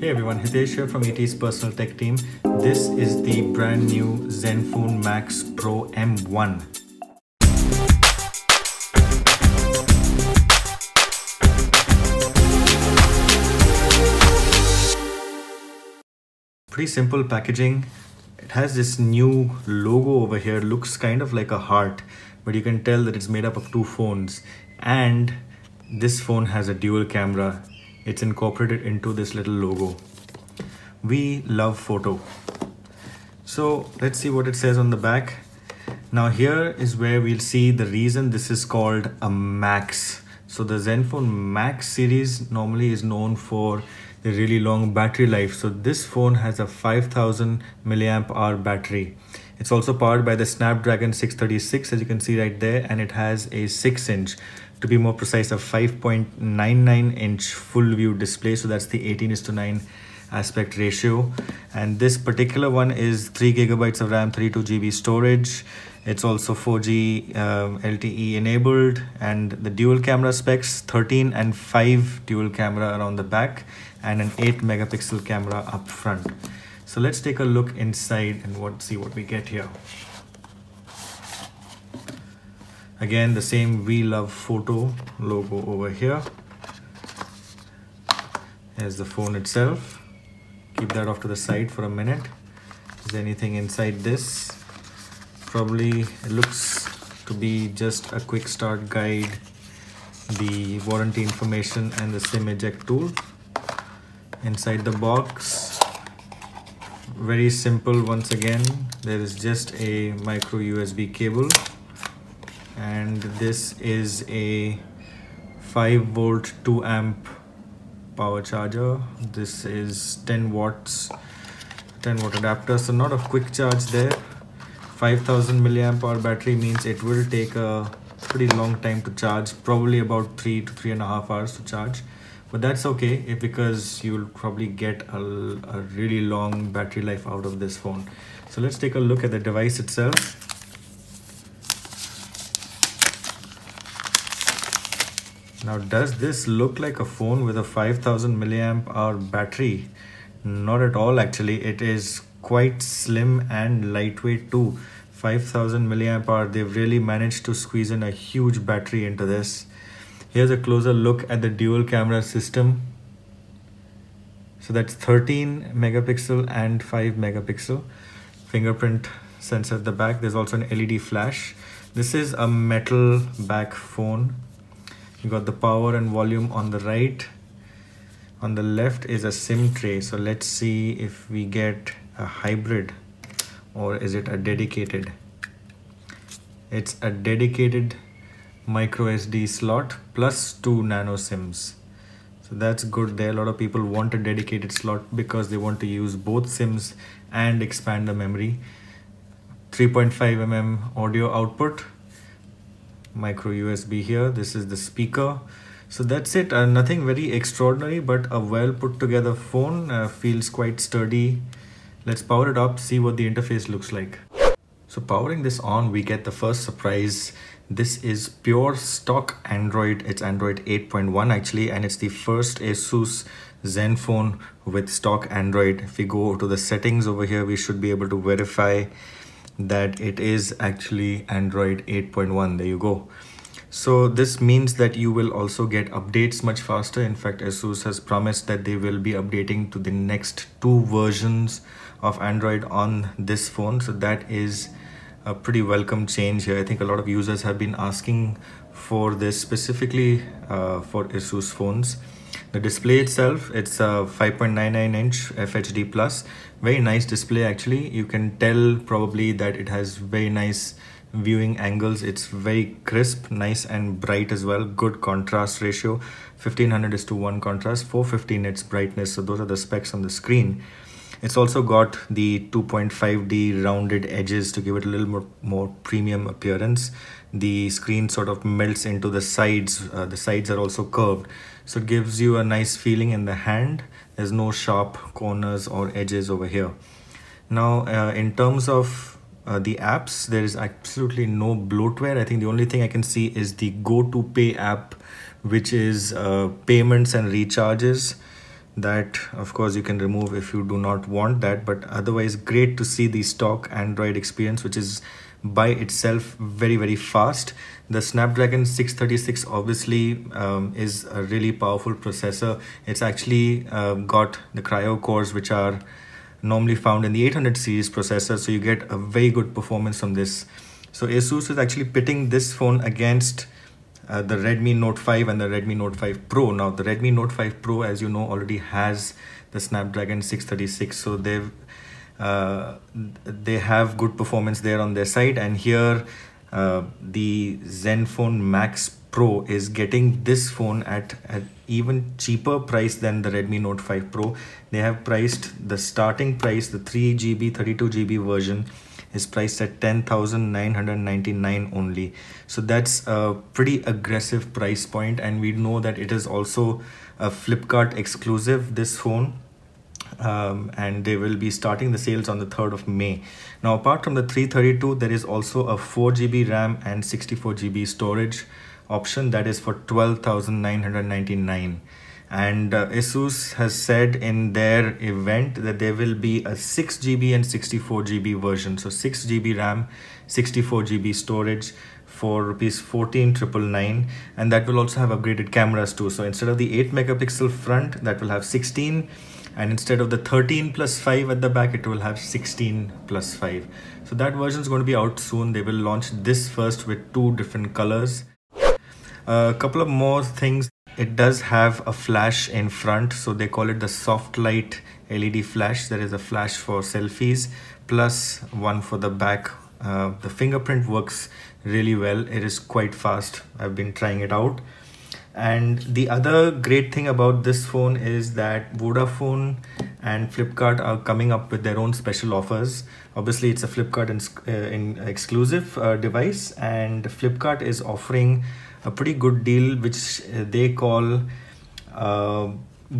Hey everyone, Hitesh here from ET's personal tech team. This is the brand new Zenfone Max Pro M1. Pretty simple packaging. It has this new logo over here. It looks kind of like a heart, but you can tell that it's made up of two phones. And this phone has a dual camera. It's incorporated into this little logo. We love photo. So let's see what it says on the back. Now here is where we'll see the reason this is called a Max. So the Zenfone Max series normally is known for the really long battery life. So this phone has a 5000 milliamp hour battery. It's also powered by the Snapdragon 636, as you can see right there, and it has a 6-inch, to be more precise, a 5.99-inch full view display. So that's the 18:9 aspect ratio. And this particular one is 3 gigabytes of RAM, 32 GB storage. It's also 4G LTE enabled, and the dual camera specs, 13 and 5 dual camera around the back and an 8 megapixel camera up front. So let's take a look inside and see what we get here. Again, the same We Love Photo logo over here. Here's the phone itself. Keep that off to the side for a minute. Is there anything inside this? Probably it looks to be just a quick start guide, the warranty information and the SIM eject tool. Inside the box, very simple. Once again, there is just a micro USB cable, and this is a 5-volt 2-amp power charger. This is 10 watt adapter, so not a quick charge there. 5000 milliamp hour battery means it will take a pretty long time to charge, probably about 3 to 3.5 hours to charge. But that's okay, because you'll probably get a really long battery life out of this phone. So let's take a look at the device itself. Now, does this look like a phone with a 5000 milliamp hour battery? Not at all, actually. It is quite slim and lightweight too. 5000 milliamp hour. They've really managed to squeeze in a huge battery into this. Here's a closer look at the dual camera system. So that's 13 megapixel and 5 megapixel. Fingerprint sensor at the back. There's also an LED flash. This is a metal back phone. You got the power and volume on the right. On the left is a SIM tray. So let's see if we get a hybrid, or is it a dedicated? It's a dedicated microSD slot plus 2 nano SIMs. So that's good there. A lot of people want a dedicated slot because they want to use both SIMs and expand the memory. 3.5 mm audio output. Micro USB here. This is the speaker. So that's it. Nothing very extraordinary, but a well put together phone. Feels quite sturdy. Let's power it up, see what the interface looks like. So powering this on, we get the first surprise. This is pure stock Android. It's Android 8.1 actually, and it's the first Asus Zenfone with stock Android. If we go to the settings over here, we should be able to verify that it is actually Android 8.1. There you go. So this means that you will also get updates much faster. In fact, Asus has promised that they will be updating to the next 2 versions of Android on this phone. So that is a pretty welcome change here. I think a lot of users have been asking for this specifically for Asus phones. The display itself, it's a 5.99-inch FHD plus. Very nice display actually. You can tell probably that it has very nice viewing angles. It's very crisp, nice and bright as well. Good contrast ratio, 1500:1 contrast, 450 nits brightness. So those are the specs on the screen. It's also got the 2.5D rounded edges to give it a little more premium appearance. The screen sort of melts into the sides. The sides are also curved, so it gives you a nice feeling in the hand. There's no sharp corners or edges over here. Now, in terms of the apps, there is absolutely no bloatware. I think the only thing I can see is the Go to Pay app, which is payments and recharges. That of course you can remove if you do not want that, but otherwise great to see the stock Android experience, which is by itself very fast. The Snapdragon 636 obviously is a really powerful processor. It's actually got the cryo cores which are normally found in the 800 series processor, so you get a very good performance from this. So Asus is actually pitting this phone against the Redmi Note 5 and the Redmi Note 5 Pro. Now the Redmi Note 5 Pro, as you know, already has the Snapdragon 636, so they have good performance there on their side. And here the Zenfone Max Pro is getting this phone at an even cheaper price than the Redmi Note 5 Pro. They have priced the starting price, the 3GB 32GB version is priced at 10,999 only. So that's a pretty aggressive price point, and we know that it is also a Flipkart exclusive, this phone. And they will be starting the sales on the 3rd of May. Now apart from the 332, there is also a 4GB RAM and 64GB storage option that is for 12,999. And Asus has said in their event that there will be a 6GB and 64GB version. So 6GB RAM, 64GB storage for rupees 14,999, and that will also have upgraded cameras too. So instead of the 8 megapixel front, that will have 16, and instead of the 13+5 at the back, it will have 16+5. So that version is going to be out soon. They will launch this first with 2 different colors. A couple of more things. It does have a flash in front, so they call it the softlight LED flash. There is a flash for selfies plus one for the back. The fingerprint works really well. It is quite fast. I've been trying it out. And the other great thing about this phone is that Vodafone and Flipkart are coming up with their own special offers. Obviously, it's a Flipkart exclusive device, and Flipkart is offering a pretty good deal which they call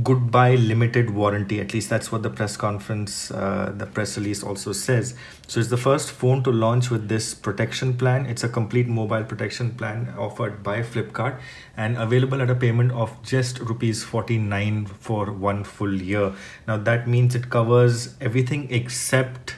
goodbye limited warranty. At least that's what the press conference, the press release also says. So it's the first phone to launch with this protection plan. It's a complete mobile protection plan offered by Flipkart and available at a payment of just rupees 49 for 1 full year. Now that means it covers everything except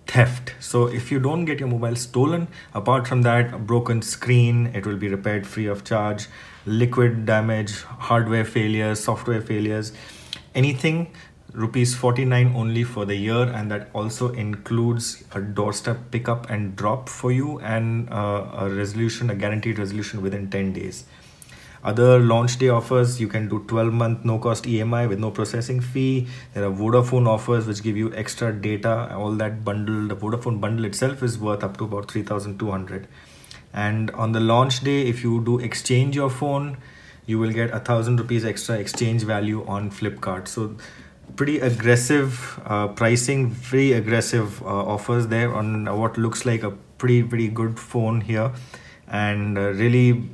theft. So if you don't get your mobile stolen, apart from that, a broken screen, it will be repaired free of charge. Liquid damage, hardware failures, software failures, anything, rupees 49 only for the year, and that also includes a doorstep pickup and drop for you, and a guaranteed resolution within 10 days. Other launch day offers, you can do 12-month no-cost EMI with no processing fee. There are Vodafone offers which give you extra data, all that bundle. The Vodafone bundle itself is worth up to about 3,200. And on the launch day, if you do exchange your phone, you will get 1,000 rupees extra exchange value on Flipkart. So pretty aggressive pricing, very aggressive offers there on what looks like a pretty good phone here, and really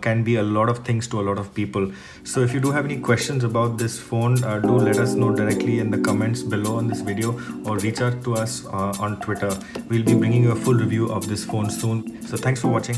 can be a lot of things to a lot of people. So if you do have any questions about this phone, do let us know directly in the comments below on this video, or reach out to us on Twitter. We'll be bringing you a full review of this phone soon. So thanks for watching.